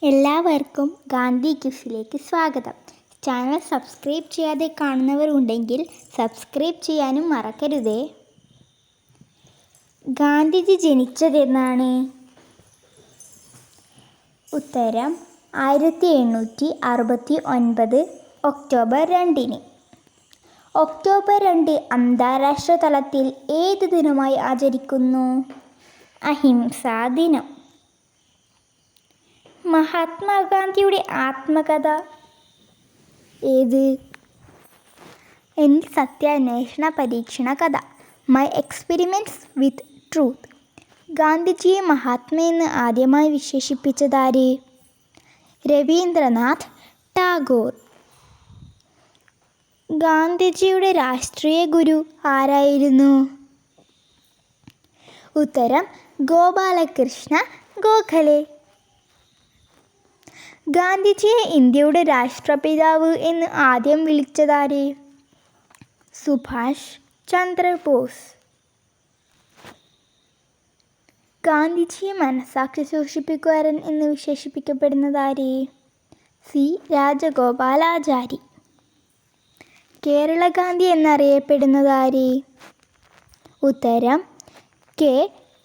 എല്ലാവർക്കും ഗാന്ധി ക്വിസിലേക്ക് സ്വാഗതം. Channel subscribe ചെയ്യാതെ കാണുന്നവർ ഉണ്ടെങ്കിൽ സബ്സ്ക്രൈബ് ചെയ്യാനും മറക്കരുതേ. ഗാന്ധിജി ജനിച്ചതെന്നാണ്? ഉത്തരം 1869 ഒക്ടോബർ 2. ഒക്ടോബർ 2 അന്താരാഷ്ട്ര തലത്തിൽ ഏത് ദിനമായി ആചരിക്കുന്നു? അഹിംസാ ദിനം. മഹാത്മാഗാന്ധിയുടെ ആത്മകഥ ഏത്? എൻ സത്യാന്വേഷണ പരീക്ഷണ കഥ, മൈ എക്സ്പെരിമെൻറ്റ്സ് വിത്ത് ട്രൂത്ത്. ഗാന്ധിജിയെ മഹാത്മയെന്ന് ആദ്യമായി വിശേഷിപ്പിച്ചതാര്? രവീന്ദ്രനാഥ് ടാഗോർ. ഗാന്ധിജിയുടെ രാഷ്ട്രീയ ഗുരു ആരായിരുന്നു? ഉത്തരം ഗോപാലകൃഷ്ണ ഗോഖലെ. ഗാന്ധിജിയെ ഇന്ത്യയുടെ രാഷ്ട്രപിതാവ് എന്ന് ആദ്യം വിളിച്ചതാര്? സുഭാഷ് ചന്ദ്രബോസ്. ഗാന്ധിജിയെ മനസാക്ഷി സൂക്ഷിപ്പുകാരൻ എന്ന് വിശേഷിപ്പിക്കപ്പെടുന്നതാര്? സി രാജഗോപാലാചാരി. കേരള ഗാന്ധി എന്നറിയപ്പെടുന്നതാര്? ഉത്തരം കെ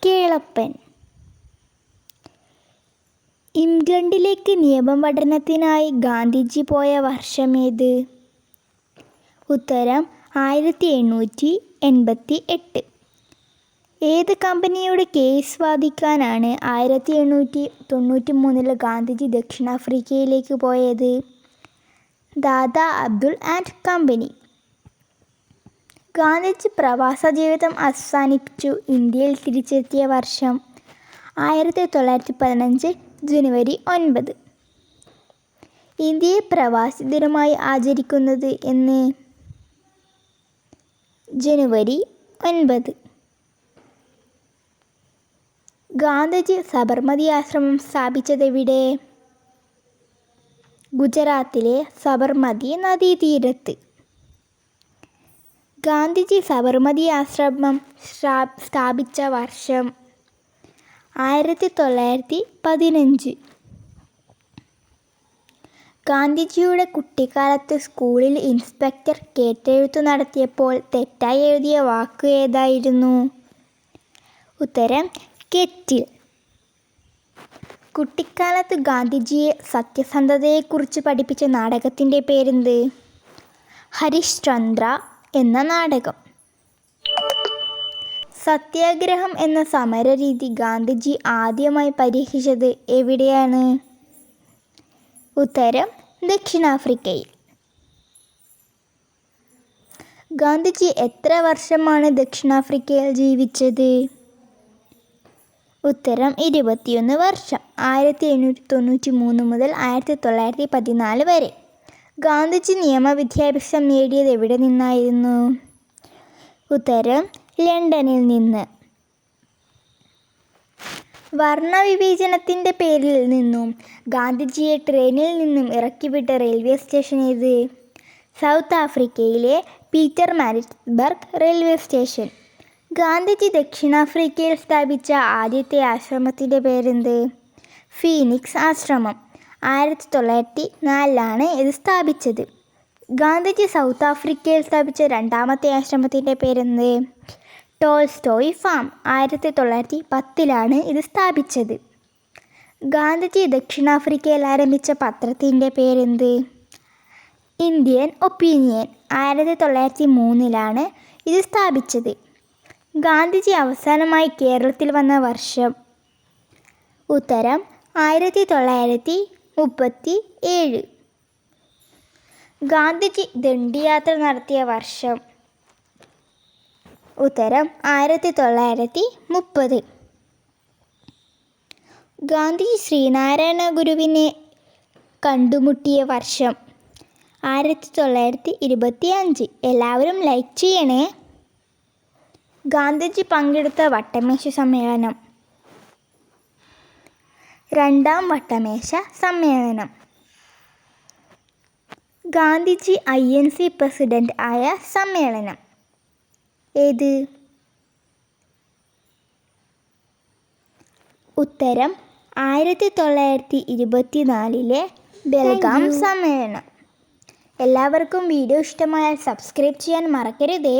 കേളപ്പൻ. ഇംഗ്ലണ്ടിലേക്ക് നിയമപഠനത്തിനായി ഗാന്ധിജി പോയ വർഷമേത്? ഉത്തരം 1888. ഏത് കമ്പനിയോട് കേസ് വാദിക്കാനാണ് 1893 ഗാന്ധിജി ദക്ഷിണാഫ്രിക്കയിലേക്ക് പോയത്? Dada Abdul and company. ഗാന്ധിജി പ്രവാസ ജീവിതം അവസാനിപ്പിച്ചു ഇന്ത്യയിൽ തിരിച്ചെത്തിയ വർഷം? 1915 ജനുവരി 9. ഇന്ത്യയെ പ്രവാസി ദിനമായി ആചരിക്കുന്നത് എന്ന്? ജനുവരി 9. ഗാന്ധിജി സബർമതി ആശ്രമം സ്ഥാപിച്ചതെവിടെ? ഗുജറാത്തിലെ സബർമതി നദീതീരത്ത്. ഗാന്ധിജി സബർമതി ആശ്രമം സ്ഥാപിച്ച വർഷം? 1915. ഗാന്ധിജിയുടെ കുട്ടിക്കാലത്ത് സ്കൂളിൽ ഇൻസ്പെക്ടർ കേട്ടെഴുത്തു നടത്തിയപ്പോൾ തെറ്റായി എഴുതിയ വാക്ക് ഏതായിരുന്നു? ഉത്തരം കെറ്റിൽ. കുട്ടിക്കാലത്ത് ഗാന്ധിജിയെ സത്യസന്ധതയെക്കുറിച്ച് പഠിപ്പിച്ച നാടകത്തിൻ്റെ പേരെന്ത്? ഹരിശ്ചന്ദ്ര എന്ന നാടകം. സത്യാഗ്രഹം എന്ന സമരരീതി ഗാന്ധിജി ആദ്യമായി പരീക്ഷിച്ചത് എവിടെയാണ്? ഉത്തരം ദക്ഷിണാഫ്രിക്കയിൽ. ഗാന്ധിജി എത്ര വർഷമാണ് ദക്ഷിണാഫ്രിക്കയിൽ ജീവിച്ചത്? ഉത്തരം 21 വർഷം, 1893 മുതൽ 1914 വരെ. ഗാന്ധിജി നിയമവിദ്യാഭ്യാസം നേടിയത് എവിടെ നിന്നായിരുന്നു? ഉത്തരം ലണ്ടനിൽ നിന്ന്. വർണ്ണവിവേചനത്തിൻ്റെ പേരിൽ നിന്നും ഗാന്ധിജിയെ ട്രെയിനിൽ നിന്നും ഇറക്കിവിട്ട റെയിൽവേ സ്റ്റേഷൻ ഏത്? സൗത്ത് ആഫ്രിക്കയിലെ പീറ്റർമാരിറ്റ്സ്ബർഗ് റെയിൽവേ സ്റ്റേഷൻ. ഗാന്ധിജി ദക്ഷിണാഫ്രിക്കയിൽ സ്ഥാപിച്ച ആദ്യത്തെ ആശ്രമത്തിൻ്റെ പേരെന്ത്? ഫീനിക്സ് ആശ്രമം. 1904 ഇത് സ്ഥാപിച്ചത്. ഗാന്ധിജി സൗത്ത് ആഫ്രിക്കയിൽ സ്ഥാപിച്ച രണ്ടാമത്തെ ആശ്രമത്തിൻ്റെ പേരെന്ത്? Tolstoy farm. 1910 ഇത് സ്ഥാപിച്ചത്. ഗാന്ധിജി ദക്ഷിണാഫ്രിക്കയിൽ ആരംഭിച്ച പത്രത്തിൻ്റെ പേരെന്ത്? Indian opinion. 1903 ഇത് സ്ഥാപിച്ചത്. ഗാന്ധിജി അവസാനമായി കേരളത്തിൽ വന്ന വർഷം? ഉത്തരം 1937. ഗാന്ധിജി ദണ്ഡിയാത്ര നടത്തിയ വർഷം? ഉത്തരം 1930. ഗാന്ധിജി ശ്രീനാരായണ ഗുരുവിനെ കണ്ടുമുട്ടിയ വർഷം? 1925. എല്ലാവരും ലൈക്ക് ചെയ്യണേ. ഗാന്ധിജി പങ്കെടുത്ത വട്ടമേശ സമ്മേളനം? രണ്ടാം വട്ടമേശ സമ്മേളനം. ഗാന്ധിജി INC പ്രസിഡന്റ് ആയ സമ്മേളനം ഏത്? ഉത്തരം 1924 ബെൽഗാം സമ്മേളനം. എല്ലാവർക്കും വീഡിയോ ഇഷ്ടമായാൽ സബ്സ്ക്രൈബ് ചെയ്യാൻ മറക്കരുതേ.